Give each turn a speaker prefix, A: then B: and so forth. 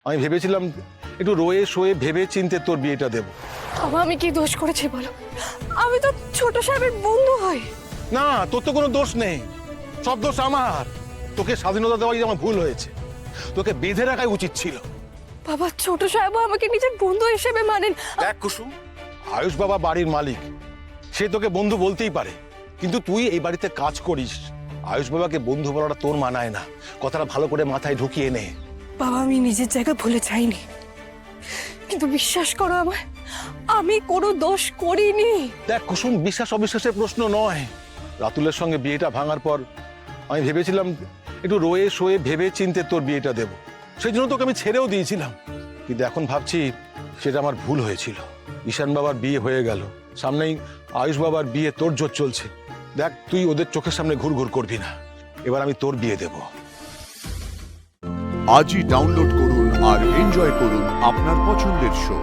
A: আমি ভেবেছিলাম একটু রয়ে শোয়ে ভেবে চিনতে তোর বিয়েটা দেব।
B: বাবা আমি কি দোষ করেছি বলো? আমি তো ছোট সাহেবের বন্ধু হই।
A: না, তোর তো কোনো দোষ নেই, সব দোষ আমার। তোকে স্বাধীনতা দেওয়াই আমার ভুল হয়েছে, তোকে বেঁধে রাখাই উচিত ছিল।
B: বাবা ছোট সাহেব আমাকে নিজের বন্ধু হিসেবে মানেন।
A: দেখ কুসুম, আয়ুষ বাবা বাড়ির মালিক, সে তোকে বন্ধু বলতেই পারে, কিন্তু তুই এই বাড়িতে কাজ করিস। আয়ুষ বাবাকে বন্ধু বলাটা তোর মানায় না, কথাটা ভালো করে মাথায় ঢুকিয়ে নে।
B: বাবা আমি নিজের জায়গা ভুলে যাইনি, কিন্তু বিশ্বাস করো আমায়, আমি কোনো দোষ করিনি।
A: দেখ কুসুম, বিশ্বাস অবিশ্বাসের প্রশ্ন নয়। রাতুলের সঙ্গে বিয়েটা ভাঙার পর আমি ভেবেছিলাম একটু রয়ে শোয়ে ভেবে চিনতে তোর বিয়েটা দেব, সেই জন্য তোকে আমি ছেড়েও দিয়েছিলাম। কিন্তু এখন ভাবছি সেটা আমার ভুল হয়েছিল। ঈশান বাবার বিয়ে হয়ে গেল, সামনেই আয়ুষ বাবার বিয়ে তোড়জোড় চলছে। দেখ তুই ওদের চোখের সামনে ঘুরঘুর করবি না, এবার আমি তোর বিয়ে দেব।
C: আজই ডাউনলোড করুন আর এনজয় করুন আপনার পছন্দের শো।